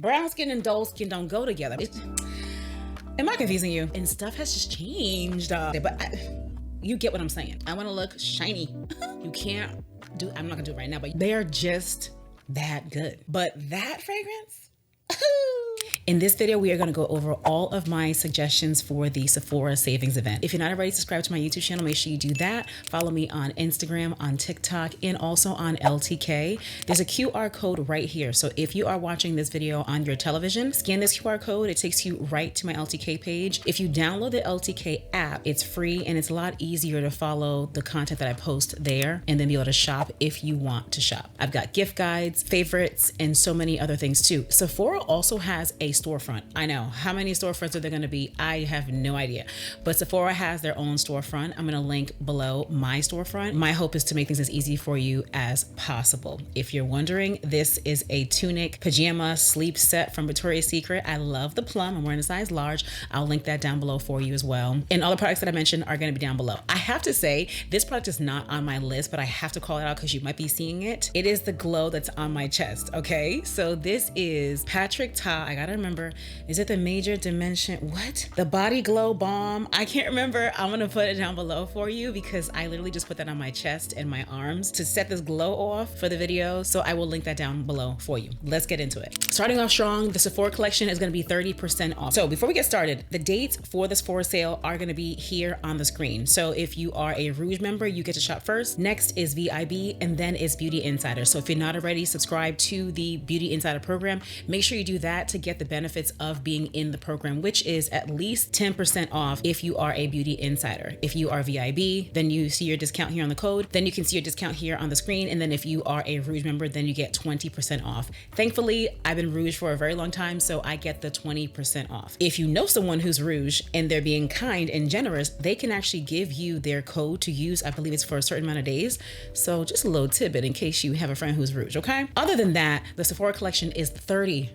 Brown skin and dull skin don't go together. Am I confusing you? And stuff has just changed. You get what I'm saying. I want to look shiny. You can't do, I'm not gonna do it right now, but they are just that good. But that fragrance, in this video, we are going to go over all of my suggestions for the Sephora Savings event. If you're not already subscribed to my YouTube channel, make sure you do that. Follow me on Instagram, on TikTok, and also on LTK. There's a QR code right here. So if you are watching this video on your television, scan this QR code. It takes you right to my LTK page. If you download the LTK app, it's free and it's a lot easier to follow the content that I post there and then be able to shop if you want to shop. I've got gift guides, favorites, and so many other things too. Sephora also has a storefront. I know, how many storefronts are there going to be? I have no idea, but Sephora has their own storefront. I'm going to link below my storefront. My hope is to make things as easy for you as possible. If you're wondering, this is a tunic pajama sleep set from Victoria's Secret. I love the plum. I'm wearing a size large. I'll link that down below for you as well. And all the products that I mentioned are going to be down below. I have to say, this product is not on my list, but I have to call it out because you might be seeing it. It is the glow that's on my chest. Okay, so this is Patrick Ta. I gotta remember, is it the Major Dimension? What? The Body Glow Balm. I can't remember. I'm gonna put it down below for you because I literally just put that on my chest and my arms to set this glow off for the video. So I will link that down below for you. Let's get into it. Starting off strong, the Sephora collection is gonna be 30% off. So before we get started, the dates for this Sephora sale are gonna be here on the screen. So if you are a Rouge member, you get to shop first. Next is VIB, and then is Beauty Insider. So if you're not already subscribed to the Beauty Insider program, make sure you do that to get the benefits of being in the program, which is at least 10% off if you are a Beauty Insider. If you are VIB, then you see your discount here on the code, then you can see your discount here on the screen, and then if you are a Rouge member, then you get 20% off. Thankfully, I've been Rouge for a very long time, so I get the 20% off. If you know someone who's Rouge and they're being kind and generous, they can actually give you their code to use. I believe it's for a certain amount of days. So just a little tidbit in case you have a friend who's Rouge, okay? Other than that, the Sephora collection is 30%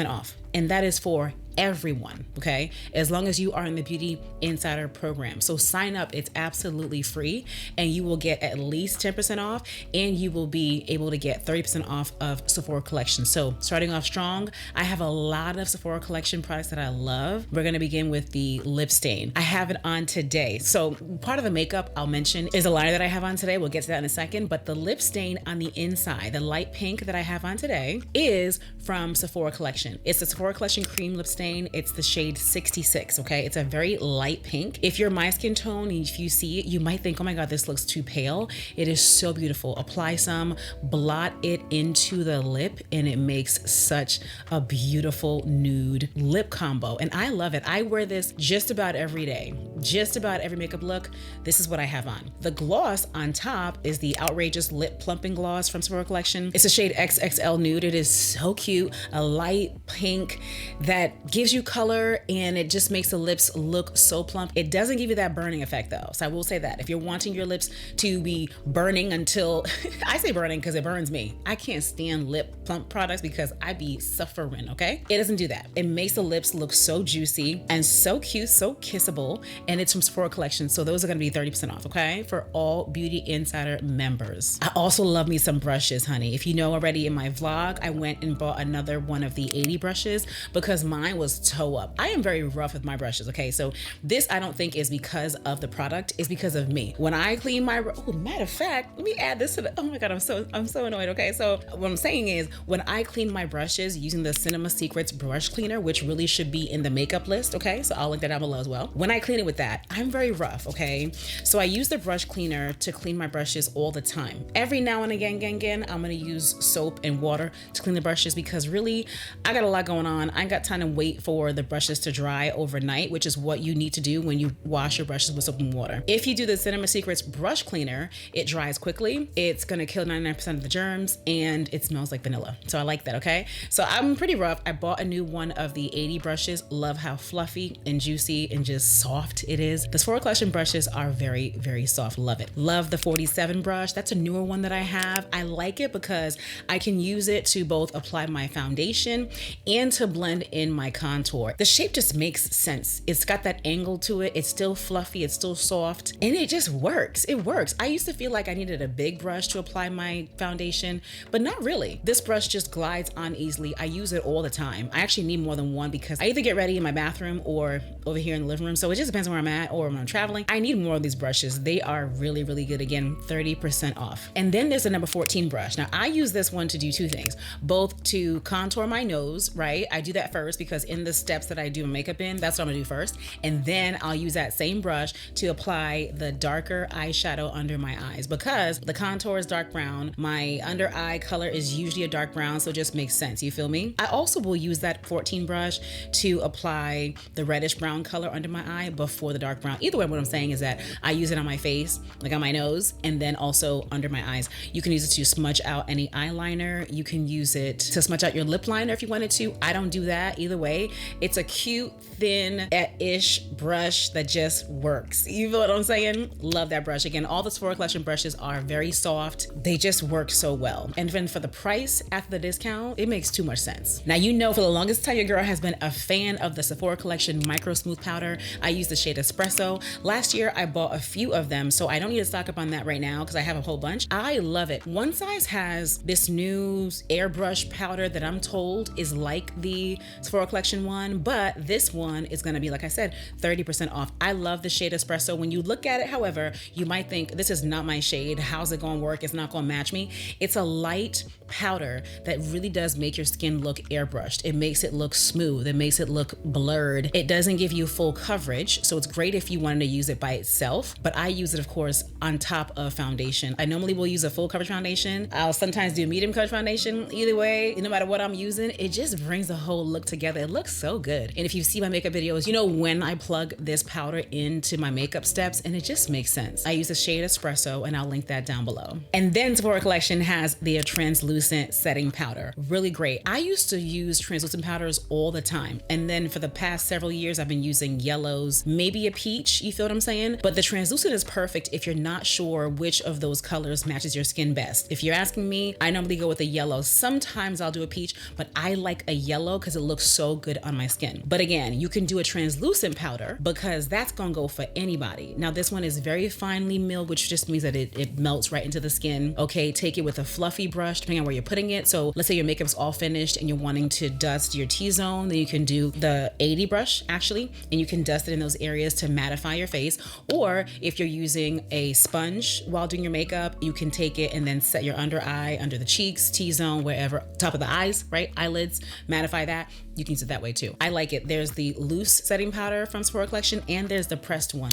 off, and that is for everyone, okay? As long as you are in the Beauty Insider program. So sign up, it's absolutely free, and you will get at least 10% off, and you will be able to get 30% off of Sephora collection. So starting off strong, I have a lot of Sephora collection products that I love. We're gonna begin with the lip stain. I have it on today. So part of the makeup I'll mention is a liner that I have on today. We'll get to that in a second, but the lip stain on the inside, the light pink that I have on today, is from Sephora collection. It's the Sephora collection cream lip stain. It's the shade 66, okay? It's a very light pink. If you're my skin tone, if you see it, you might think, oh my God, this looks too pale. It is so beautiful. Apply some, blot it into the lip, and it makes such a beautiful nude lip combo. And I love it. I wear this just about every day. Just about every makeup look, this is what I have on. The gloss on top is the Outrageous Lip Plumping Gloss from Sephora collection. It's a shade XXL Nude. It is so cute. A light pink that gives you color, and it just makes the lips look so plump. It doesn't give you that burning effect though. So I will say that if you're wanting your lips to be burning until, I say burning because it burns me. I can't stand lip plump products because I be suffering, okay? It doesn't do that. It makes the lips look so juicy and so cute, so kissable, and it's from Sephora collection. So those are gonna be 30% off, okay? For all Beauty Insider members. I also love me some brushes, honey. If you know already in my vlog, I went and bought another one of the 80 brushes because mine was toe up. I am very rough with my brushes, okay? So this I don't think is because of the product, it's because of me. When I clean my, oh, matter of fact, let me add this to the, oh my God, I'm so annoyed, okay? So what I'm saying is when I clean my brushes using the Cinema Secrets brush cleaner, which really should be in the makeup list, okay? So I'll link that down below as well. When I clean it with that, I'm very rough, okay? So I use the brush cleaner to clean my brushes all the time. Every now and again, I'm gonna use soap and water to clean the brushes because really, I got a lot going on. I ain't got time to wait for the brushes to dry overnight, which is what you need to do when you wash your brushes with soap and water. If you do the Cinema Secrets brush cleaner, it dries quickly. It's gonna kill 99% of the germs, and it smells like vanilla. So I like that, okay? So I'm pretty rough. I bought a new one of the 80 brushes. Love how fluffy and juicy and just soft it is. The Sephora collection brushes are very, very soft. Love it. Love the 47 brush. That's a newer one that I have. I like it because I can use it to both apply my foundation and to to blend in my contour. The shape just makes sense. It's got that angle to it. It's still fluffy, it's still soft, and it just works. It works. I used to feel like I needed a big brush to apply my foundation, but not really. This brush just glides on easily. I use it all the time. I actually need more than one because I either get ready in my bathroom or over here in the living room, so it just depends on where I'm at or when I'm traveling. I need more of these brushes. They are really, really good. Again, 30% off. And then there's the number 14 brush. Now I use this one to do two things, both to contour my nose, right? I do that first because in the steps that I do makeup in, that's what I'm gonna do first. And then I'll use that same brush to apply the darker eyeshadow under my eyes because the contour is dark brown. My under eye color is usually a dark brown, so it just makes sense, you feel me? I also will use that 14 brush to apply the reddish brown color under my eye before the dark brown. Either way, what I'm saying is that I use it on my face, like on my nose, and then also under my eyes. You can use it to smudge out any eyeliner. You can use it to smudge out your lip liner if you wanted to. I don't do that either way. It's a cute, thin-ish brush that just works. You feel what I'm saying? Love that brush. Again, all the Sephora Collection brushes are very soft. They just work so well. And then for the price after the discount, it makes too much sense. Now, you know, for the longest time, your girl has been a fan of the Sephora Collection Micro Smooth Powder. I use the shade Espresso. Last year, I bought a few of them, so I don't need to stock up on that right now because I have a whole bunch. I love it. One Size has this new airbrush powder that I'm told is like the Sephora Collection one, but this one is gonna be, like I said, 30% off. I love the shade Espresso. When you look at it, however, you might think this is not my shade. How's it gonna work? It's not gonna match me. It's a light powder that really does make your skin look airbrushed. It makes it look smooth. It makes it look blurred. It doesn't give you full coverage, so it's great if you wanted to use it by itself, but I use it, of course, on top of foundation. I normally will use a full coverage foundation. I'll sometimes do a medium coverage foundation. Either way, no matter what I'm using, it just brings the whole look together. It looks so good. And if you see my makeup videos, you know when I plug this powder into my makeup steps, and it just makes sense. I use the shade Espresso, and I'll link that down below. And then Sephora Collection has their translucent setting powder. Really great. I used to use translucent powders all the time. And then for the past several years, I've been using yellows, maybe a peach, you feel what I'm saying? But the translucent is perfect if you're not sure which of those colors matches your skin best. If you're asking me, I normally go with a yellow. Sometimes I'll do a peach, but I like a yellow because it looks so good on my skin. But again, you can do a translucent powder because that's gonna go for anybody. Now this one is very finely milled, which just means that it melts right into the skin. Okay, take it with a fluffy brush, depending on where you're putting it. So let's say your makeup's all finished and you're wanting to dust your T-zone, then you can do the 80 brush actually, and you can dust it in those areas to mattify your face. Or if you're using a sponge while doing your makeup, you can take it and then set your under eye, under the cheeks, T-zone, wherever, top of the eyes, right? Eyelids, mattify that. You can use it that way too. I like it. There's the loose setting powder from Sephora Collection, and there's the pressed one.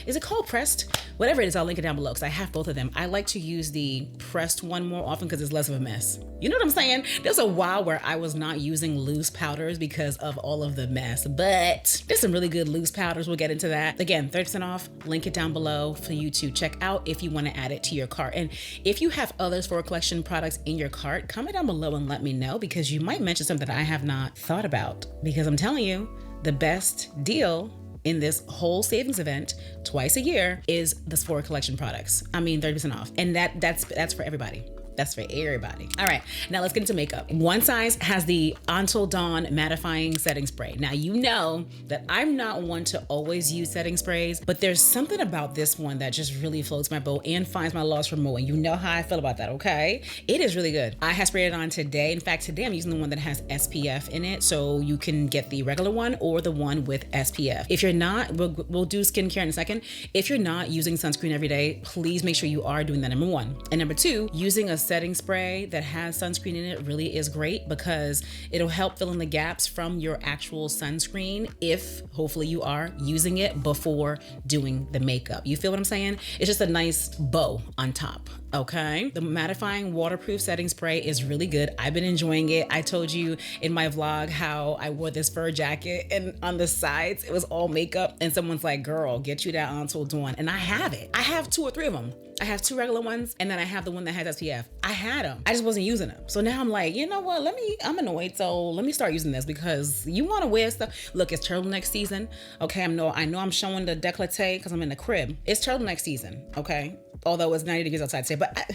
Is it called pressed? Whatever it is, I'll link it down below because I have both of them. I like to use the pressed one more often because it's less of a mess. You know what I'm saying? There's a while where I was not using loose powders because of all of the mess, but there's some really good loose powders. We'll get into that. Again, 30% off, link it down below for you to check out if you want to add it to your cart. And if you have other Sephora Collection products in your cart, comment down below and let me know because you might mention something that I have not thought about, because I'm telling you, the best deal in this whole savings event twice a year is the Sephora Collection products. I mean, 30% off. And that's for everybody. That's for everybody. All right, now let's get into makeup. One Size has the Until Dawn Mattifying Setting Spray. Now, you know that I'm not one to always use setting sprays, but there's something about this one that just really floats my boat and finds my lost remote. And you know how I feel about that, okay? It is really good. I have sprayed it on today. In fact, today I'm using the one that has SPF in it, so you can get the regular one or the one with SPF. If you're not, we'll do skincare in a second. If you're not using sunscreen every day, please make sure you are doing that, number one. And number two, using a setting spray that has sunscreen in it really is great because it'll help fill in the gaps from your actual sunscreen if hopefully you are using it before doing the makeup. You feel what I'm saying? It's just a nice bow on top. Okay, the mattifying waterproof setting spray is really good. I've been enjoying it. I told you in my vlog how I wore this fur jacket and on the sides it was all makeup, and someone's like, girl, get you that Until Dawn. And I have it. I have 2 or 3 of them. I have 2 regular ones, and then I have the one that has SPF. I had them. I just wasn't using them. So now I'm like, you know what? I'm annoyed. So let me start using this because you want to wear stuff. Look, it's turtleneck season. Okay, I know I'm showing the décolleté because I'm in the crib. It's turtleneck season. Okay, although it's 90 degrees outside today, but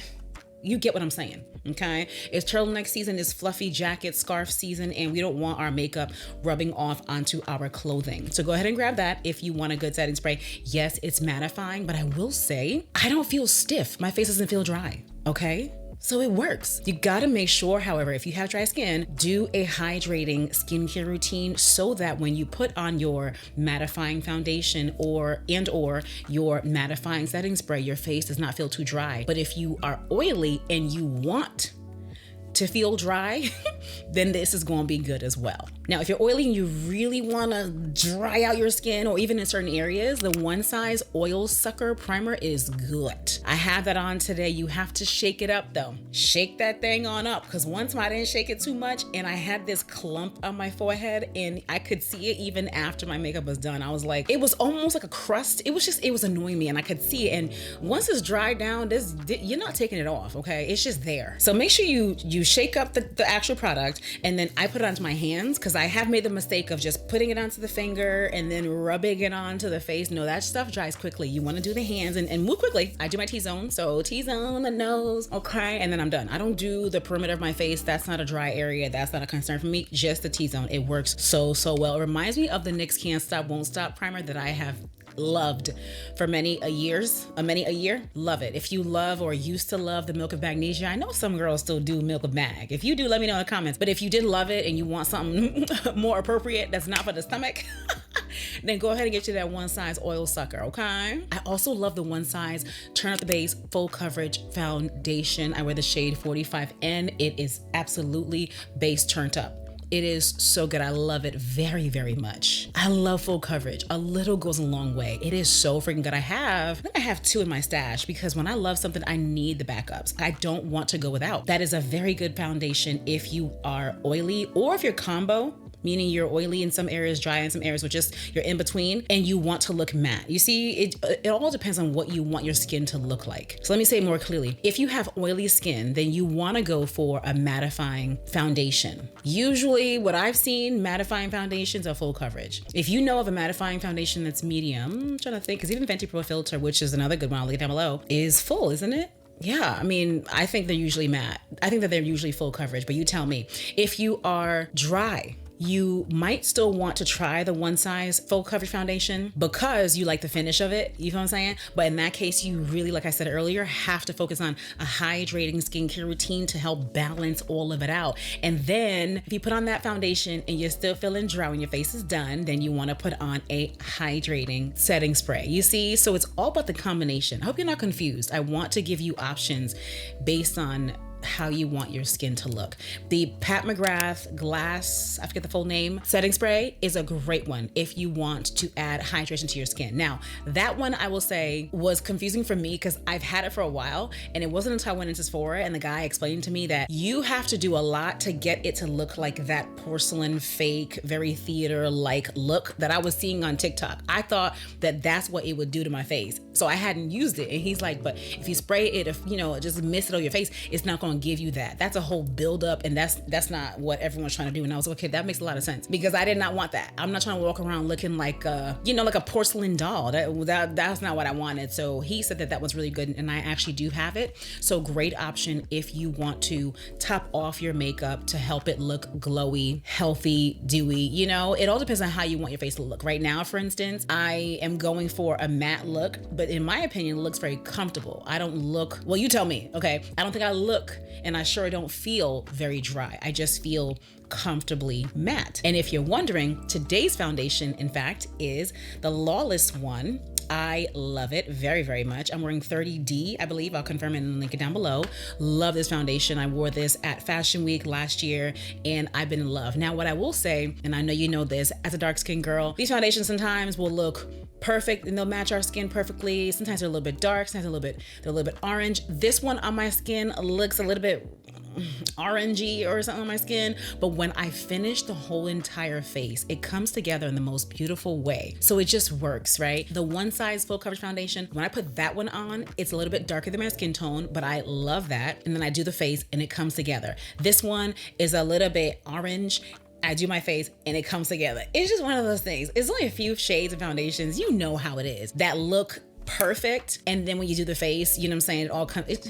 You get what I'm saying, okay? It's turtleneck season, it's fluffy jacket, scarf season, and we don't want our makeup rubbing off onto our clothing. So go ahead and grab that if you want a good setting spray. Yes, it's mattifying, but I will say, I don't feel stiff. My face doesn't feel dry, okay? So it works. You gotta make sure, however, if you have dry skin, do a hydrating skincare routine so that when you put on your mattifying foundation or your mattifying setting spray, your face does not feel too dry. But if you are oily and you want to feel dry, then this is going to be good as well. Now, if you're oily and you really want to dry out your skin, or even in certain areas, the One Size Oil Sucker Primer is good. I have that on today. You have to shake it up though. Shake that thing on up, because once I didn't shake it too much and I had this clump on my forehead and I could see it even after my makeup was done. I was like, it was almost like a crust. It was annoying me and I could see it. And once it's dried down, you're not taking it off, okay? It's just there. So make sure you shake up the actual product, and then I put it onto my hands, because I have made the mistake of just putting it onto the finger and then rubbing it onto the face. No, that stuff dries quickly. You want to do the hands and move quickly. I do my T-zone, so T-zone, the nose, okay, and then I'm done. I don't do the perimeter of my face. That's not a dry area. That's not a concern for me. Just the T-zone. It works so well. It reminds me of the NYX Can't Stop Won't Stop primer that I have loved for many a year. Love it. If you love or used to love the Milk of Magnesia, I know some girls still do Milk of Mag. If you do, let me know in the comments. But if you did love it and you want something more appropriate that's not for the stomach, then go ahead and get you that One Size Oil Sucker, okay? I also love the One Size Turn Up the Base Full Coverage Foundation. I wear the shade 45N. It is absolutely base turned up. It is so good. I love it very, very much. I love full coverage. A little goes a long way. It is so freaking good. I think I have two in my stash, because when I love something, I need the backups. I don't want to go without. That is a very good foundation if you are oily, or if you're combo, meaning you're oily in some areas, dry in some areas, or just you're in between and you want to look matte. You see, it all depends on what you want your skin to look like. So let me say it more clearly. If you have oily skin, then you want to go for a mattifying foundation. Usually what I've seen, mattifying foundations are full coverage. If you know of a mattifying foundation that's medium, I'm trying to think, because even Fenty Pro Filter, which is another good one, I'll link it down below, is full, isn't it? Yeah, I mean, I think they're usually matte. I think that they're usually full coverage, but you tell me. If you are dry, you might still want to try the One Size Full Coverage Foundation because you like the finish of it, you know what I'm saying? But in that case, you really, like I said earlier, have to focus on a hydrating skincare routine to help balance all of it out. And then if you put on that foundation and you're still feeling dry when your face is done, then you want to put on a hydrating setting spray. You see, so it's all about the combination. I hope you're not confused. I want to give you options based on how you want your skin to look. The Pat McGrath Glass, I forget the full name, setting spray is a great one if you want to add hydration to your skin. Now, that one I will say was confusing for me because I've had it for a while, and it wasn't until I went into Sephora and the guy explained to me that you have to do a lot to get it to look like that porcelain fake, very theater-like look that I was seeing on TikTok. I thought that that's what it would do to my face. So I hadn't used it. And he's like, but if you spray it, if you know, just mist it on your face, it's not going to give you that. That's a whole buildup, and that's not what everyone's trying to do. And I was like, okay, that makes a lot of sense, because I did not want that. I'm not trying to walk around looking like like a porcelain doll. That's not what I wanted. So he said that was really good, and I actually do have it. So great option if you want to top off your makeup to help it look glowy, healthy, dewy. You know, it all depends on how you want your face to look. Right now, for instance, I am going for a matte look, but in my opinion, it looks very comfortable. I don't look, well, you tell me, okay? I don't think I look, and I sure don't feel very dry. I just feel comfortably matte. And if you're wondering, today's foundation, in fact, is the Lawless one. I love it very, very much. I'm wearing 30D, I believe. I'll confirm it and link it down below. Love this foundation. I wore this at Fashion Week last year, and I've been in love. Now, what I will say, and I know you know this, as a dark skinned girl, these foundations sometimes will look perfect and they'll match our skin perfectly. Sometimes they're a little bit dark, sometimes they're a little bit orange. This one on my skin looks a little bit orangey or something on my skin, but when I finish the whole entire face, it comes together in the most beautiful way. So it just works, right? The One Size Full Coverage Foundation, when I put that one on, it's a little bit darker than my skin tone, but I love that. And then I do the face and it comes together. This one is a little bit orange. I do my face and it comes together. It's just one of those things. It's only a few shades of foundations. You know how it is, that look perfect. And then when you do the face, you know what I'm saying? It all comes,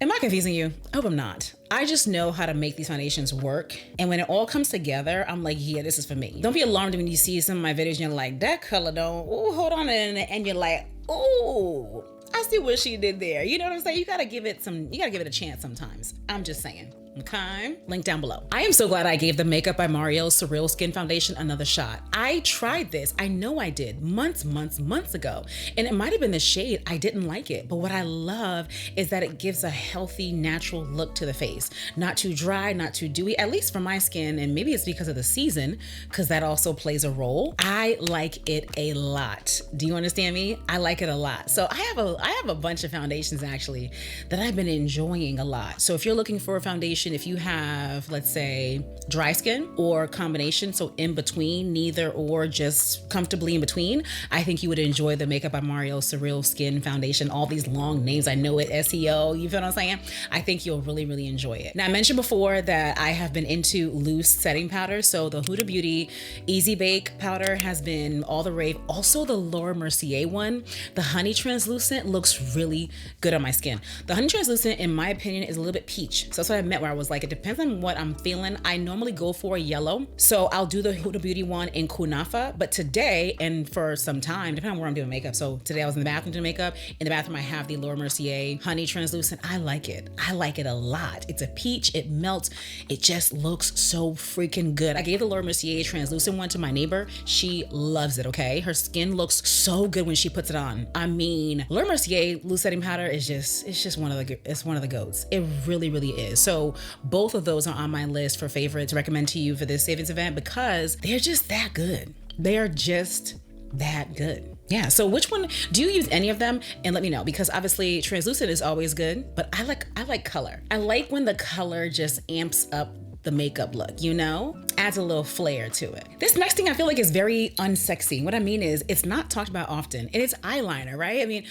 Am I confusing you? I hope I'm not. I just know how to make these foundations work. And when it all comes together, I'm like, yeah, this is for me. Don't be alarmed when you see some of my videos and you're like, that color don't, ooh, hold on. And you're like, ooh, I see what she did there. You know what I'm saying? You gotta give it a chance sometimes. I'm just saying. Okay, link down below. I am so glad I gave the Makeup by Mario Surreal Skin Foundation another shot. I tried this, I know I did, months ago, and it might have been the shade, I didn't like it, but what I love is that it gives a healthy, natural look to the face. Not too dry, not too dewy, at least for my skin, and maybe it's because of the season, because that also plays a role. I like it a lot. Do you understand me? I like it a lot. So I have a bunch of foundations actually that I've been enjoying a lot. So if you're looking for a foundation, if you have, let's say, dry skin or combination, so in between, neither or, just comfortably in between, I think you would enjoy the Makeup by Mario Surreal Skin Foundation. All these long names, I know it, SEO, you feel what I'm saying? I think you'll really enjoy it. Now, I mentioned before that I have been into loose setting powder, so the Huda Beauty Easy Bake powder has been all the rave. Also, the Laura Mercier one, the Honey Translucent, looks really good on my skin. The Honey Translucent, in my opinion, is a little bit peach. So that's what I meant where I was like, it depends on what I'm feeling. I normally go for a yellow, so I'll do the Huda Beauty one in Kunafa, but today, and for some time, depending on where I'm doing makeup, so today I was in the bathroom doing makeup. In the bathroom, I have the Laura Mercier Honey Translucent. I like it. I like it a lot. It's a peach, it melts, it just looks so freaking good. I gave the Laura Mercier Translucent one to my neighbor. She loves it, okay? Her skin looks so good when she puts it on. I mean, Laura Mercier loose setting powder is just one of the goats. It really is. So both of those are on my list for favorites to recommend to you for this savings event because they're just that good. They are just that good. Yeah, so which one, do you use any of them? And let me know, because obviously translucent is always good, but I like color. I like when the color just amps up the makeup look, you know? Adds a little flair to it. This next thing I feel like is very unsexy. What I mean is it's not talked about often, and it's eyeliner, right? I mean,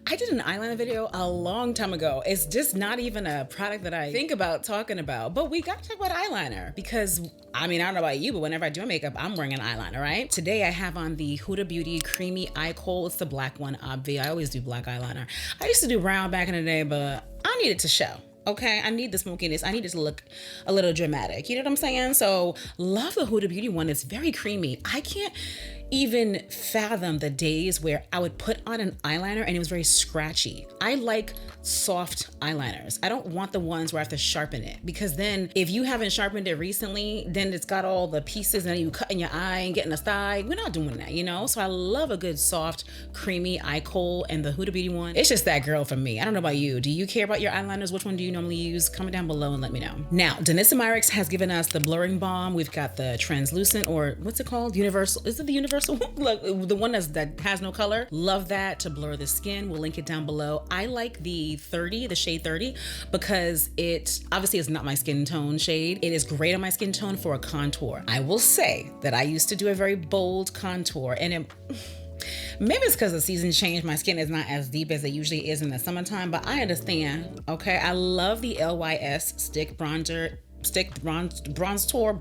I did an eyeliner video a long time ago. It's just not even a product that I think about talking about, but we gotta talk about eyeliner because, I mean, I don't know about you, but whenever I do makeup, I'm wearing an eyeliner, right? Today I have on the Huda Beauty Creamy Eye Kohl. It's the black one, obvi. I always do black eyeliner. I used to do brown back in the day, but I need it to show. Okay, I need the smokiness. I need it to look a little dramatic. You know what I'm saying? So love the Huda Beauty one. It's very creamy. I can't even fathom the days where I would put on an eyeliner and it was very scratchy. I like soft eyeliners. I don't want the ones where I have to sharpen it, because then if you haven't sharpened it recently, then it's got all the pieces and you cut in your eye and getting a sty. We're not doing that, you know? So I love a good soft, creamy eye kohl, and the Huda Beauty one, it's just that girl for me. I don't know about you. Do you care about your eyeliners? Which one do you normally use? Comment down below and let me know. Now, Danessa Myricks has given us the blurring balm. We've got the translucent, or what's it called? Universal. Is it the universal? Look, the one that has no color. Love that to blur the skin. We'll link it down below. I like the 30, the shade 30, because it obviously is not my skin tone shade. It is great on my skin tone for a contour. I will say that I used to do a very bold contour, and maybe it's because the season changed. My skin is not as deep as it usually is in the summertime, but I understand. Okay, I love the LYS stick bronzer. Bronze tour,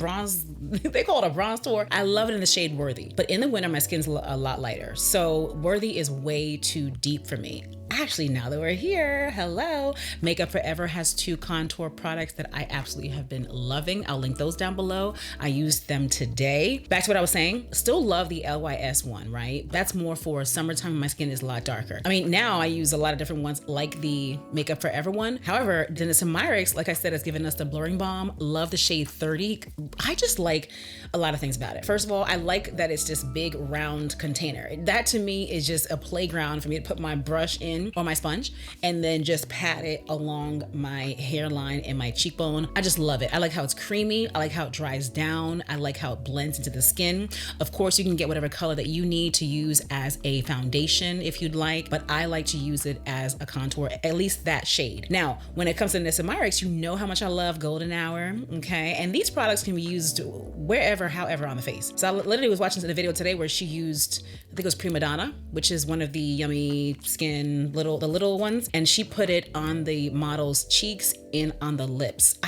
they call it a bronze tour. I love it in the shade Worthy, but in the winter my skin's a lot lighter, so Worthy is way too deep for me. Actually, now that we're here, hello, Makeup Forever has 2 contour products that I absolutely have been loving. I'll link those down below. I used them today. Back to what I was saying, still love the LYS one, right? That's more for summertime when my skin is a lot darker. I mean, now I use a lot of different ones like the Makeup Forever one. However, Danessa Myricks, like I said, has given us the blurring balm. Love the shade 30. I just like a lot of things about it. First of all, I like that it's just big round container. That to me is just a playground for me to put my brush in or my sponge and then just pat it along my hairline and my cheekbone. I just love it. I like how it's creamy. I like how it dries down. I like how it blends into the skin. Of course, you can get whatever color that you need to use as a foundation if you'd like, but I like to use it as a contour, at least that shade. Now, when it comes to Danessa Myricks, you know how much I love Golden Hour, okay? And these products can be used wherever, however on the face. So I literally was watching the video today where she used, I think it was Prima Donna, which is one of the Yummy Skin the little ones, and she put it on the model's cheeks and on the lips.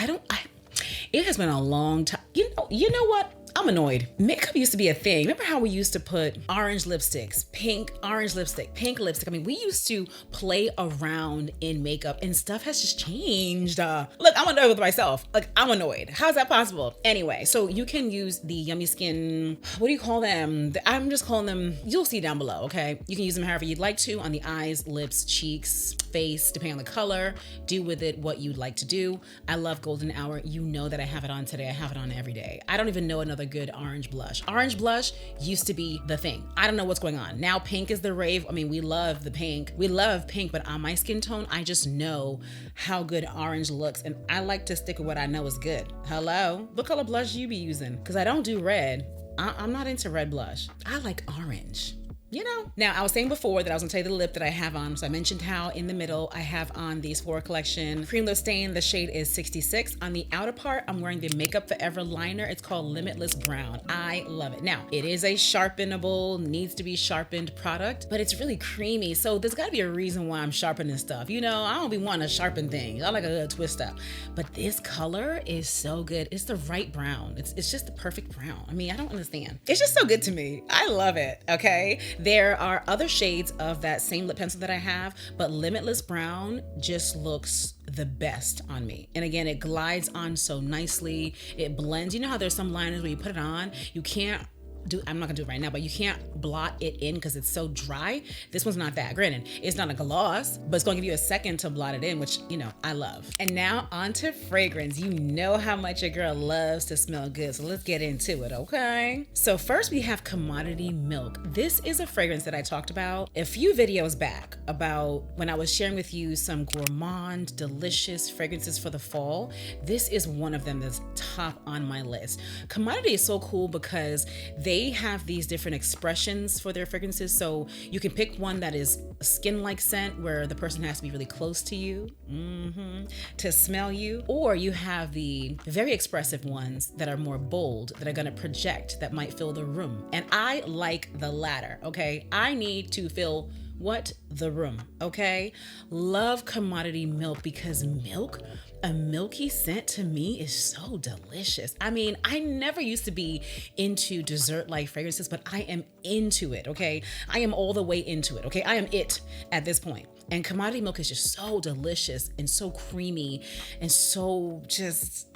It has been a long time. You know what? I'm I'm annoyed. Makeup used to be a thing. Remember how we used to put orange lipsticks, orange lipstick, pink lipstick? I mean, we used to play around in makeup and stuff has just changed. Look, I'm annoyed with myself. Like, I'm annoyed. How's that possible? Anyway, so you can use the Yummy Skin, what do you call them? I'm just calling them, you'll see down below, okay? You can use them however you'd like to on the eyes, lips, cheeks, face, depending on the color. Do with it what you'd like to do. I love Golden Hour. You know that I have it on today. I have it on every day. I don't even know another good orange blush. Orange blush used to be the thing. I don't know what's going on. Now pink is the rave. I mean, we love the pink. We love pink, but on my skin tone, I just know how good orange looks and I like to stick with what I know is good. Hello? What color blush you be using? Because I don't do red. I'm not into red blush. I like orange. You know, now I was saying before that I was gonna tell you the lip that I have on. So I mentioned how in the middle I have on the SEPHORA collection cream lip stain. The shade is 66. On the outer part, I'm wearing the Makeup Forever liner. It's called Limitless Brown. I love it. Now, it is a sharpenable, needs to be sharpened product, but it's really creamy. So there's gotta be a reason why I'm sharpening stuff. You know, I don't be wanting to sharpen things. I like a good twist up. But this color is so good. It's the right brown. It's just the perfect brown. I mean, I don't understand. It's just so good to me. I love it, okay? There are other shades of that same lip pencil that I have, but Limitless Brown just looks the best on me. And again, it glides on so nicely. It blends. You know how there's some liners where you put it on, you can't do, I'm not gonna do it right now, but you can't blot it in because it's so dry. This one's not that. Granted, it's not a gloss, but it's gonna give you a second to blot it in, which, you know, I love. And now onto fragrance. You know how much your girl loves to smell good, so let's get into it, okay? So first we have Commodity Milk. This is a fragrance that I talked about a few videos back about when I was sharing with you some gourmand, delicious fragrances for the fall. This is one of them that's top on my list. Commodity is so cool because they have these different expressions for their fragrances. So you can pick one that is a skin-like scent where the person has to be really close to you to smell you, or you have the very expressive ones that are more bold, that are gonna project, that might fill the room. And I like the latter, okay? I need to fill what? The room, okay? Love Commodity Milk because milk, a milky scent to me is so delicious. I mean, I never used to be into dessert-like fragrances, but I am into it, okay? I am all the way into it, okay? I am it at this point. And Commodity Milk is just so delicious and so creamy and so just...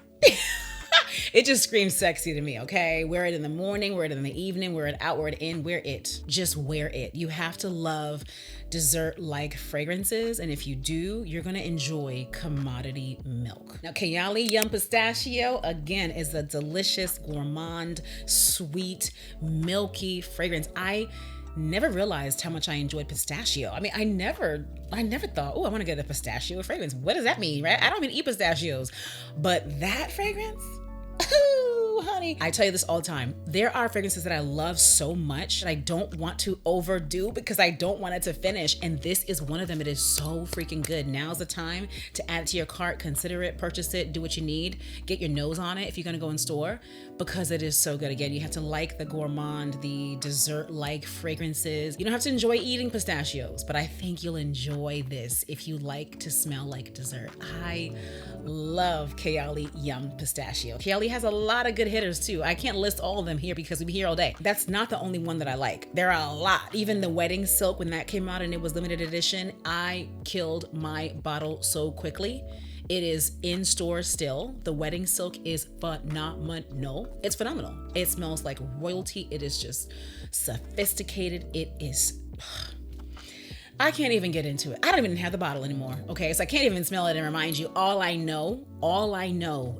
It just screams sexy to me, okay? Wear it in the morning, wear it in the evening, wear it out, wear it in, wear it. Just wear it. You have to love dessert-like fragrances, and if you do, you're gonna enjoy Commodity Milk. Now, Katy Yum Pistachio, again, is a delicious, gourmand, sweet, milky fragrance. I never realized how much I enjoyed pistachio. I mean, I never thought, oh, I want to get a pistachio fragrance. What does that mean, right? I don't even eat pistachios, but that fragrance, ooh, honey. I tell you this all the time. There are fragrances that I love so much that I don't want to overdo because I don't want it to finish. And this is one of them. It is so freaking good. Now's the time to add it to your cart, consider it, purchase it, do what you need, get your nose on it if you're gonna go in store, because it is so good. Again, you have to like the gourmand, the dessert-like fragrances. You don't have to enjoy eating pistachios, but I think you'll enjoy this if you like to smell like dessert. I love Katy Yum Pistachio. Katy has a lot of good hitters too. I can't list all of them here because we'd be here all day. That's not the only one that I like. There are a lot. Even the Wedding Silk, when that came out and it was limited edition, I killed my bottle so quickly. It is in store still. The Wedding Silk is phenomenal. It's phenomenal. It smells like royalty. It is just sophisticated. It is... I can't even get into it. I don't even have the bottle anymore, okay? So I can't even smell it and remind you. All I know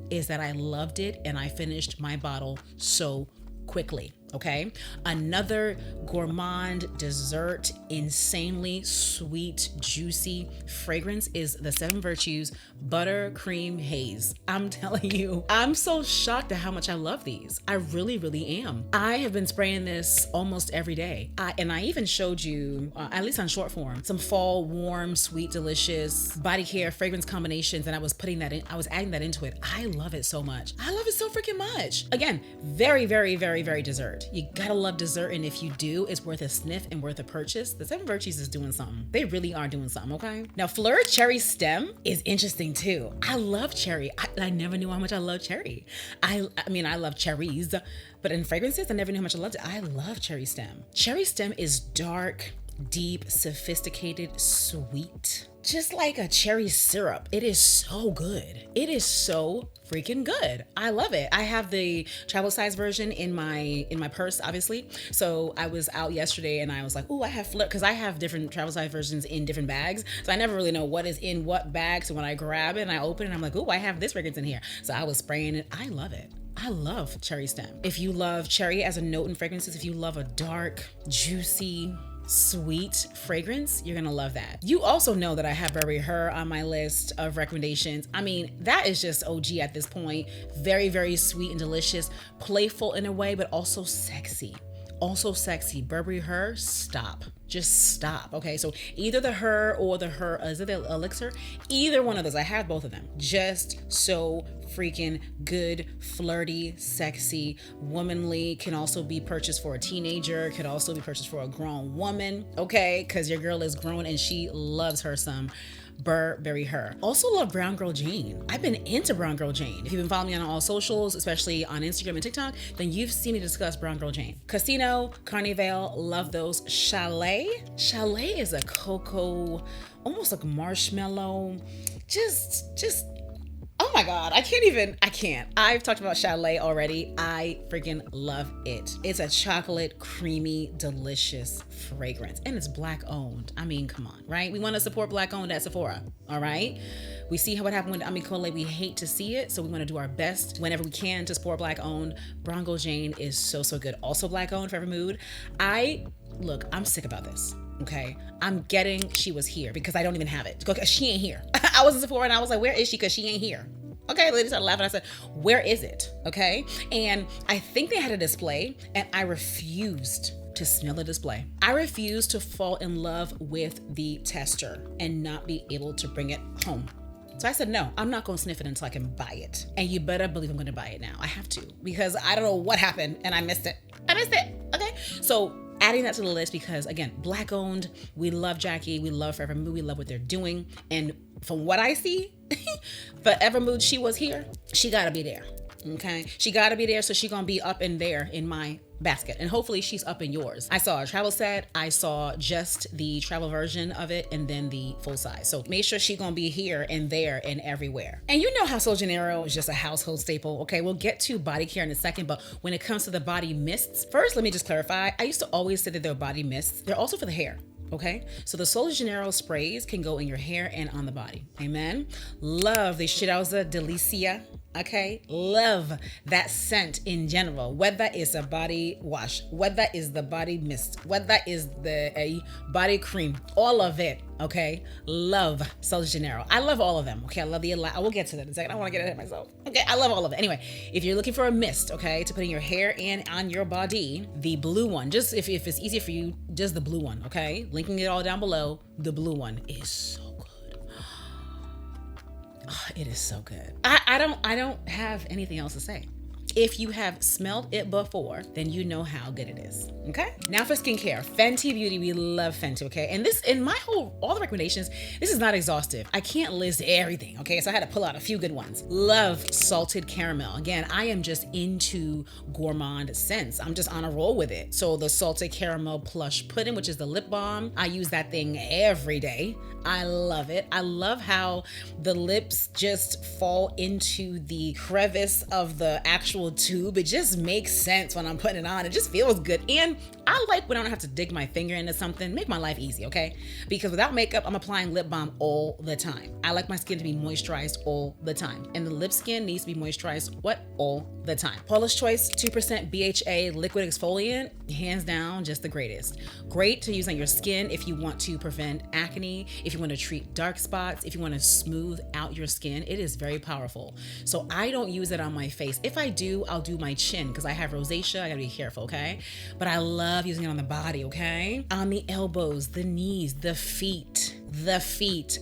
is that I loved it and I finished my bottle so quickly, okay? Another gourmand, dessert, insanely sweet, juicy fragrance is the Seven Virtues Buttercream Haze. I'm telling you, I'm so shocked at how much I love these. I really, really am. I have been spraying this almost every day. And I even showed you, at least on short form, some fall, warm, sweet, delicious BODYCARE fragrance combinations, and I was putting that in, I was adding that into it. I love it so much. I love it so freaking much. Again, very, very, very, very dessert. You gotta love dessert, and if you do, it's worth a sniff and worth a purchase. The Seven Virtues is doing something. They really are doing something, okay? Now, Fleur Cherry Stem is interesting too. I love cherry. I never knew how much I love cherry. I mean, I love cherries, But in fragrances, I never knew how much I loved it. I love Cherry Stem. Cherry Stem is dark, deep, sophisticated, sweet. Just like a cherry syrup. It is so good. It is so freaking good. I love it. I have the travel size version in my purse, obviously. So I was out yesterday and I was like, oh, I have because I have different travel size versions in different bags. So I never really know what is in what bag. So when I grab it and I open it, I'm like, oh, I have this fragrance in here. So I was spraying it. I love it. I love Cherry Stem. If you love cherry as a note in fragrances, if you love a dark, juicy, sweet fragrance, you're gonna love that. You also know that I have Burberry Her on my list of recommendations. I mean, that is just OG at this point. Very, very sweet and delicious, playful in a way, but also sexy. Also sexy. Burberry Her, stop. Just stop. Okay, so either the Her or the Her, is it the Elixir? Either one of those. I have both of them. Just so freaking good, flirty, sexy, womanly. Can also be purchased for a teenager. Could also be purchased for a grown woman. Okay, because your girl is grown and she loves her some Burberry Her. Also love Brown Girl Jane. I've been into Brown Girl Jane. If you've been following me on all socials, especially on Instagram and TikTok, then you've seen me discuss Brown Girl Jane. Casino, Carnival, love those. Chalet is a cocoa, almost like marshmallow. Just, oh my God, I can't. I've talked about Chalet already. I freaking love it. It's a chocolate, creamy, delicious fragrance. And it's Black owned. I mean, come on, right? We want to support Black owned at Sephora, all right? We see what happened with Amicole. We hate to see it. So we want to do our best whenever we can to support Black owned. Brown Girl Jane is so, so good. Also Black owned, Forever Mood. Look, I'm sick about this. Okay, I'm getting She Was Here because I don't even have it. She ain't here. I was in Sephora and I was like, where is she? Because she ain't here. Okay, the lady started laughing. I said, where is it? Okay, and I think they had a display and I refused to smell the display. I refused to fall in love with the tester and not be able to bring it home. So I said, no, I'm not gonna sniff it until I can buy it. And you better believe I'm gonna buy it now. I have to, because I don't know what happened and I missed it. Okay, so adding that to the list because, again, Black owned, we love Jackie, we love Forever Mood, we love what they're doing. And from what I see, Forever Mood, She Was Here, she gotta be there, okay? She gotta be there, so she gonna be up in there in my basket. And hopefully she's up in yours. I saw a travel set, I saw just the travel version of it, and then the full size. So make sure she's gonna be here and there and everywhere. And you know how Sol Janeiro is just a household staple. Okay, we'll get to body care in a second, but when it comes to the body mists, first let me just clarify, I used to always say that they're body mists. They're also for the hair. Okay, so the Sol Janeiro sprays can go in your hair and on the body. Amen. Love the Cheirosa Delicia. Okay, love that scent in general, whether it's a body wash, whether it's the body mist, whether it's the body cream, all of it. Okay, love Sol Janeiro. I love all of them. Okay, I love I will get to that in a second. I don't want to get ahead of myself. Okay, I love all of it. Anyway, if you're looking for a mist, okay, to put in your hair and on your body, the blue one, just if it's easier for you, just the blue one. Okay, linking it all down below. The blue one is so good. Oh, it is so good. I don't have anything else to say. If you have smelled it before, then you know how good it is. Okay? Now for skincare, Fenty Beauty, we love Fenty, okay? And this, in my all the recommendations, this is not exhaustive. I can't list everything, okay? So I had to pull out a few good ones. Love salted caramel. Again, I am just into gourmand scents. I'm just on a roll with it. So the salted caramel plush pudding, which is the lip balm, I use that thing every day. I love it. I love how the lips just fall into the crevice of the actual tube. It just makes sense when I'm putting it on. It just feels good. And I like when I don't have to dig my finger into something, make my life easy, okay? Because without makeup, I'm applying lip balm all the time. I like my skin to be moisturized all the time. And the lip skin needs to be moisturized, all the time. Paula's Choice 2% BHA liquid exfoliant, hands down, just the greatest. Great to use on your skin if you want to prevent acne, if you want to treat dark spots, if you want to smooth out your skin. It is very powerful. So I don't use it on my face. If I do, I'll do my chin because I have rosacea. I gotta be careful, okay? But I love using it on the body, okay? On the elbows, the knees, the feet,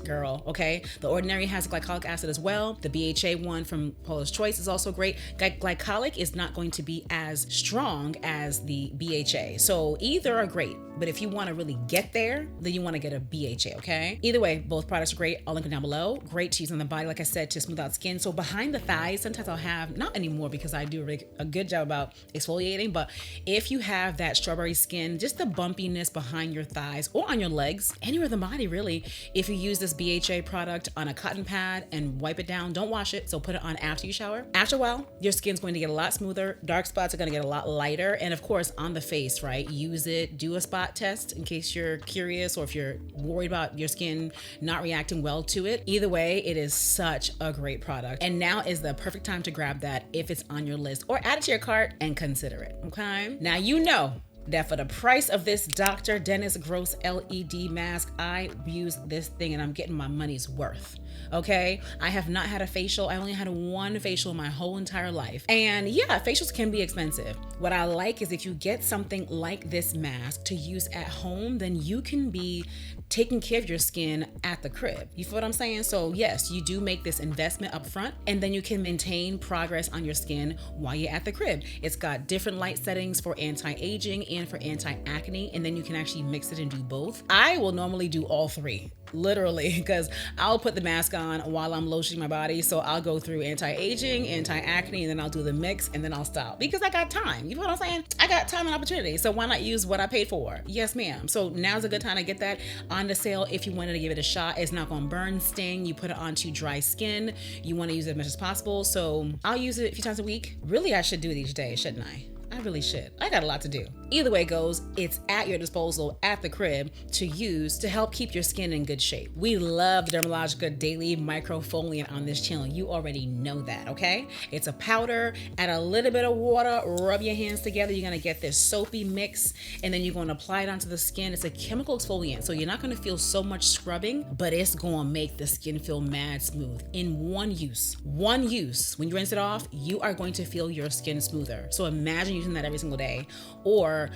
girl, okay? The Ordinary has glycolic acid as well. The BHA one from Paula's Choice is also great. Glycolic is not going to be as strong as the BHA. So either are great. But if you want to really get there, then you want to get a BHA, okay? Either way, both products are great. I'll link them down below. Great to use on the body, like I said, to smooth out skin. So behind the thighs, sometimes I'll have, not anymore because I do a good job about exfoliating, but if you have that strawberry skin, just the bumpiness behind your thighs or on your legs, anywhere in the body really, if you use this BHA product on a cotton pad and wipe it down, don't wash it, so put it on after you shower. After a while, your skin's going to get a lot smoother, dark spots are going to get a lot lighter, and of course on the face, right? Use it, do a spot test in case you're curious or if you're worried about your skin not reacting well to it. Either way, it is such a great product, and now is the perfect time to grab that if it's on your list, or add it to your cart and consider it, okay? Now you know that for the price of this Dr. Dennis Gross LED mask, I use this thing and I'm getting my money's worth, okay? I have not had a facial. I only had one facial in my whole entire life. And yeah, facials can be expensive. What I like is if you get something like this mask to use at home, then you can be taking care of your skin at the crib. You feel what I'm saying? So yes, you do make this investment up front, and then you can maintain progress on your skin while you're at the crib. It's got different light settings for anti-aging and for anti-acne, and then you can actually mix it and do both. I will normally do all three, literally, because I'll put the mask on while I'm lotioning my body. So I'll go through anti-aging, anti-acne, and then I'll do the mix, and then I'll stop because I got time. You know what I'm saying? I got time and opportunity. So why not use what I paid for? Yes, ma'am. So now's a good time to get that on the sale if you wanted to give it a shot. It's not gonna burn, sting. You put it onto dry skin. You want to use it as much as possible. So I'll use it a few times a week. Really, I should do it each day, shouldn't I? I really should. I got a lot to do. Either way it goes, it's at your disposal at the crib to use to help keep your skin in good shape. We love the Dermalogica Daily Microfoliant on this channel. You already know that, okay? It's a powder, add a little bit of water, rub your hands together. You're gonna get this soapy mix, and then you're gonna apply it onto the skin. It's a chemical exfoliant, so you're not gonna feel so much scrubbing, but it's gonna make the skin feel mad smooth in one use. One use. When you rinse it off, you are going to feel your skin smoother. So imagine using that every single day or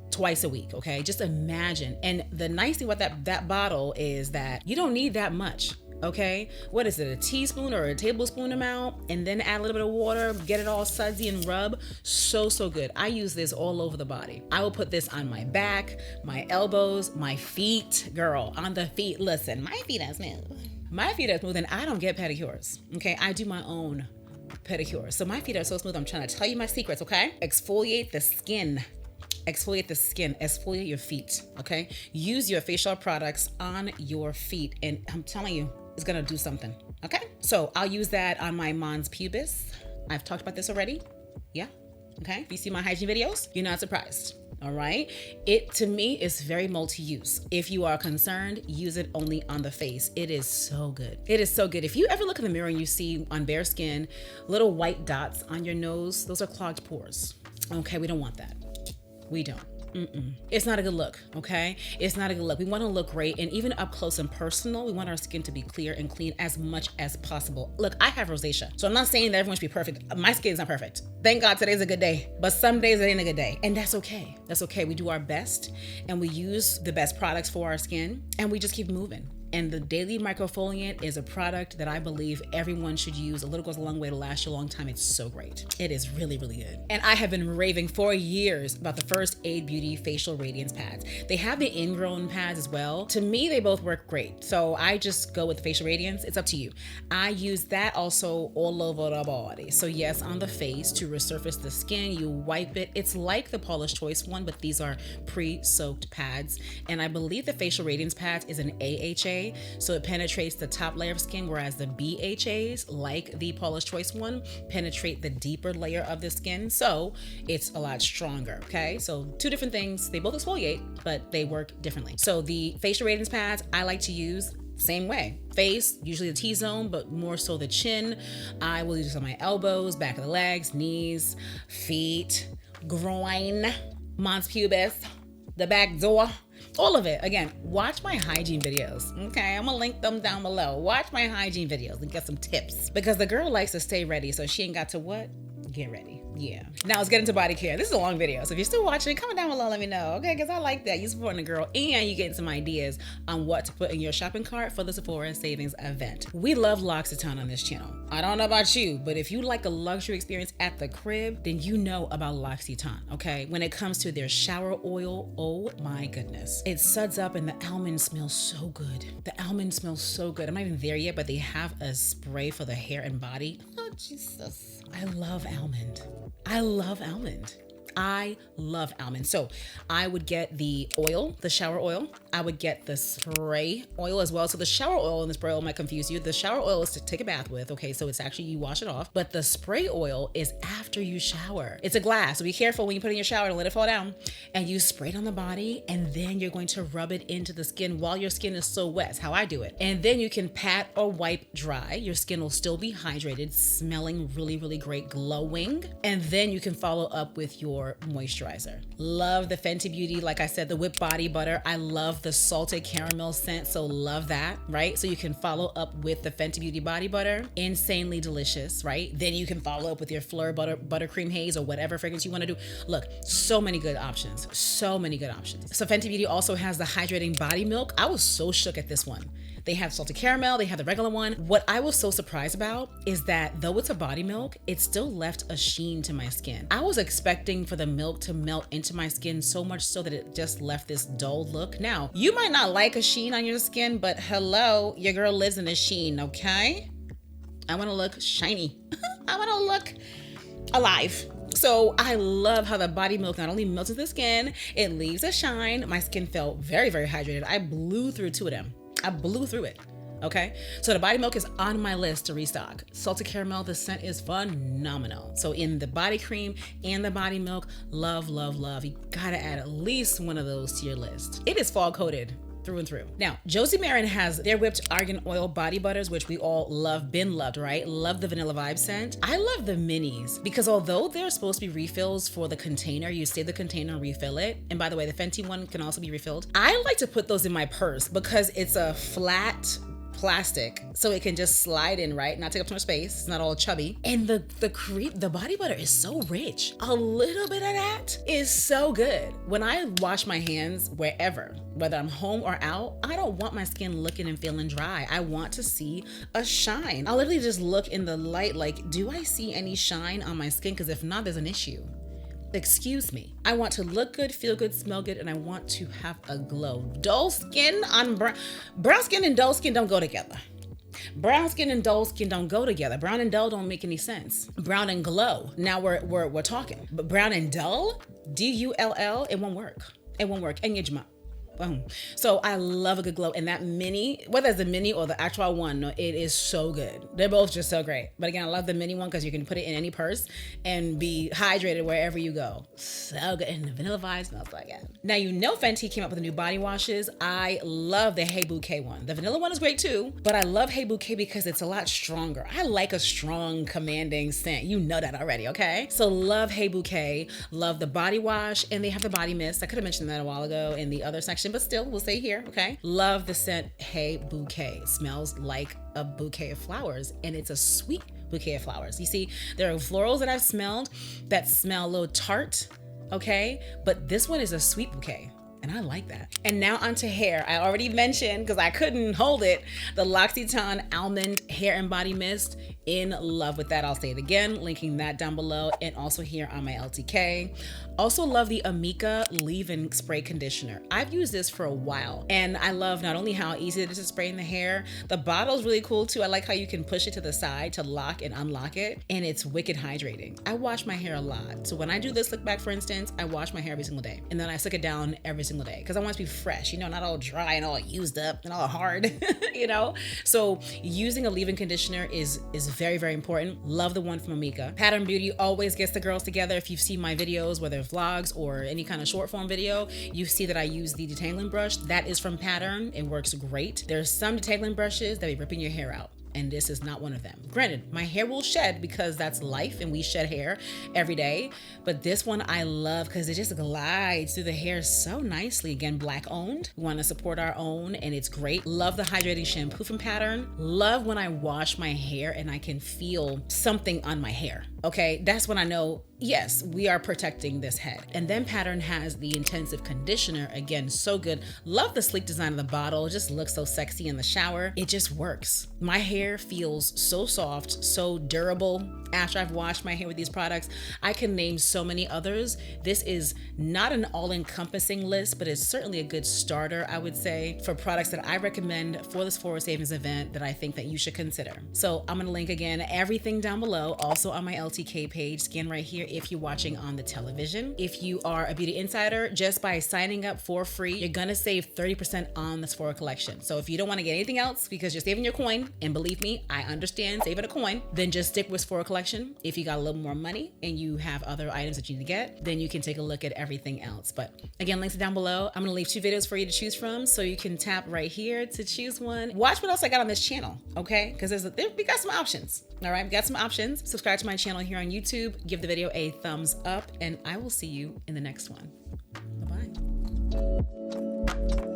twice a week, okay? Just imagine. And the nice thing about that bottle is that you don't need that much, okay? What is it, a teaspoon or a tablespoon amount? And then add a little bit of water, get it all sudsy and rub. So good. I use this all over the body. I will put this on my back, my elbows, my feet. Girl, on the feet, listen, my feet are smooth. My feet are smooth, and I don't get pedicures, okay? I do my own pedicure. So my feet are so smooth. I'm trying to tell you my secrets, okay? Exfoliate the skin. Exfoliate the skin. Exfoliate your feet, okay? Use your facial products on your feet, and I'm telling you, it's gonna do something, okay? So I'll use that on my mons pubis. I've talked about this already. Yeah, okay? If you see my hygiene videos, you're not surprised. All right. It, to me, is very multi-use. If you are concerned, use it only on the face. It is so good. It is so good. If you ever look in the mirror and you see on bare skin, little white dots on your nose, those are clogged pores. Okay. We don't want that. We don't. It's not a good look, okay? It's not a good look. We want to look great, and even up close and personal, we want our skin to be clear and clean as much as possible. Look, I have rosacea, so I'm not saying that everyone should be perfect. My skin is not perfect. Thank God today's a good day, but some days it ain't a good day, and that's okay. That's okay. We do our best, and we use the best products for our skin, and we just keep moving. And the Daily Microfoliant is a product that I believe everyone should use. A little goes a long way to last you a long time. It's so great. It is really good. And I have been raving for years about the First Aid Beauty Facial Radiance Pads. They have the ingrown pads as well. To me, they both work great. So I just go with Facial Radiance. It's up to you. I use that also all over the body. So yes, on the face to resurface the skin, you wipe it. It's like the Paula's Choice one, but these are pre-soaked pads. And I believe the Facial Radiance pads is an AHA. So it penetrates the top layer of skin, whereas the BHAs, like the Paula's Choice one, penetrate the deeper layer of the skin. So it's a lot stronger, okay? So two different things. They both exfoliate, but they work differently. So the facial radiance pads I like to use same way. Face, usually the T-zone, but more so the chin. I will use this on my elbows, back of the legs, knees, feet, groin, mons pubis, the back door. All of it. Again, watch my hygiene videos. Okay, I'm gonna link them down below. Watch my hygiene videos and get some tips, because the girl likes to stay ready, so she ain't got to what? Get ready. Yeah. Now let's get into body care. This is a long video, so if you're still watching, comment down below, let me know, okay? Because I like that. You're supporting the girl, and you getting some ideas on what to put in your shopping cart for the Sephora Savings event. We love L'Occitane on this channel. I don't know about you, but if you like a luxury experience at the crib, then you know about L'Occitane, okay? When it comes to their shower oil, oh my goodness. It suds up and the almond smells so good. The almond smells so good. I'm not even there yet, but they have a spray for the hair and body. Oh, Jesus. I love almond. I love almond. I love almond. So I would get the oil, the shower oil. I would get the spray oil as well. So the shower oil and the spray oil might confuse you. The shower oil is to take a bath with. Okay, so it's actually, you wash it off. But the spray oil is after you shower. It's a glass, so be careful when you put it in your shower, don't let it fall down. And you spray it on the body, and then you're going to rub it into the skin while your skin is still wet. That's how I do it. And then you can pat or wipe dry. Your skin will still be hydrated, smelling really, really great, glowing. And then you can follow up with your moisturizer. Love the Fenty Beauty, like I said, the whipped body butter. I love the salted caramel scent, so love that, right? So you can follow up with the Fenty Beauty body butter, insanely delicious, right? Then you can follow up with your Fleur buttercream haze or whatever fragrance you want to do. Look, so many good options, so many good options. So Fenty Beauty also has the hydrating body milk. I was so shook at this one. They have salted caramel, they have the regular one. What I was so surprised about is that though it's a body milk, it still left a sheen to my skin. I was expecting for the milk to melt into my skin so much so that it just left this dull look. Now, you might not like a sheen on your skin, but hello, your girl lives in a sheen, okay? I wanna look shiny. I wanna look alive. So I love how the body milk not only melts into the skin, it leaves a shine. My skin felt very, very hydrated. I blew through 2 of them. I blew through it, okay? So the body milk is on my list to restock. Salted caramel, the scent is phenomenal. So in the body cream and the body milk, love, love, love. You gotta add at least one of those to your list. It is fall coated through and through. Now, Josie Maran has their whipped argan oil body butters, which we all love, been loved, right? Love the vanilla vibe scent. I love the minis because although they're supposed to be refills for the container, you save the container and refill it. And by the way, the Fenty one can also be refilled. I like to put those in my purse because it's a flat plastic, so it can just slide in, right? Not take up too much space. It's not all chubby. And the body butter is so rich. A little bit of that is so good. When I wash my hands wherever, whether I'm home or out, I don't want my skin looking and feeling dry. I want to see a shine. I'll literally just look in the light like, do I see any shine on my skin? Because if not, there's an issue. Excuse me. I want to look good, feel good, smell good, and I want to have a glow. Dull skin on brown skin and dull skin don't go together. Brown skin and dull skin don't go together. Brown and dull don't make any sense. Brown and glow, now we're talking. But brown and dull, D-U-L-L, it won't work. It won't work. And yajma. Boom. So I love a good glow, and that mini, whether it's the mini or the actual one, no, it is so good. They're both just so great. But again, I love the mini one because you can put it in any purse and be hydrated wherever you go. So good. And the vanilla vibe smells like it. Now, you know Fenty came up with the new body washes. I love the Hey Bouquet one. The vanilla one is great too, but I love Hey Bouquet because it's a lot stronger. I like a strong, commanding scent. You know that already, okay? So love Hey Bouquet, love the body wash, and they have the body mist. I could have mentioned that a while ago in the other section, but still, we'll say here, okay? Love the scent Hey Bouquet. Smells like a bouquet of flowers, and it's a sweet bouquet of flowers. You see, there are florals that I've smelled that smell a little tart, okay? But this one is a sweet bouquet, and I like that. And now onto hair. I already mentioned, because I couldn't hold it, the L'Occitane Almond Hair and Body Mist. In love with that. I'll say it again, linking that down below and also here on my LTK. Also love the Amika leave-in spray conditioner. I've used this for a while, and I love not only how easy it is to spray in the hair, the bottle's really cool too. I like how you can push it to the side to lock and unlock it, and it's wicked hydrating. I wash my hair a lot. So when I do this look back, for instance, I wash my hair every single day, and then I stick it down every single day because I want it to be fresh, you know, not all dry and all used up and all hard, you know? So using a leave-in conditioner is very, very important. Love the one from Amika. Pattern Beauty always gets the girls together. If you've seen my videos, whether vlogs or any kind of short form video, you see that I use the detangling brush. That is from Pattern. It works great. There's some detangling brushes that be ripping your hair out, and this is not one of them. Granted, my hair will shed because that's life and we shed hair every day, but this one I love because it just glides through the hair so nicely. Again, Black owned. We want to support our own, and it's great. Love the hydrating shampoo from Pattern. Love when I wash my hair and I can feel something on my hair. Okay, that's when I know, yes, we are protecting this head. And then Pattern has the intensive conditioner. Again, so good. Love the sleek design of the bottle. It just looks so sexy in the shower. It just works. My hair feels so soft, so durable after I've washed my hair with these products. I can name so many others. This is not an all-encompassing list, but it's certainly a good starter, I would say, for products that I recommend for the Sephora Savings event that I think that you should consider. So I'm gonna link again everything down below, also on my LTK page. Scan right here if you're watching on the television. If you are a beauty insider, just by signing up for free, you're gonna save 30% on the Sephora collection. So if you don't wanna get anything else because you're saving your coin, and believe me, I understand saving a coin, then just stick with Sephora collection. If you got a little more money and you have other items that you need to get, then you can take a look at everything else. But again, links are down below. I'm gonna leave 2 videos for you to choose from, so you can tap right here to choose one. Watch what else I got on this channel, okay? Because we got some options, all right? We got some options. Subscribe to my channel here on YouTube. Give the video a thumbs up, and I will see you in the next one. Bye-bye.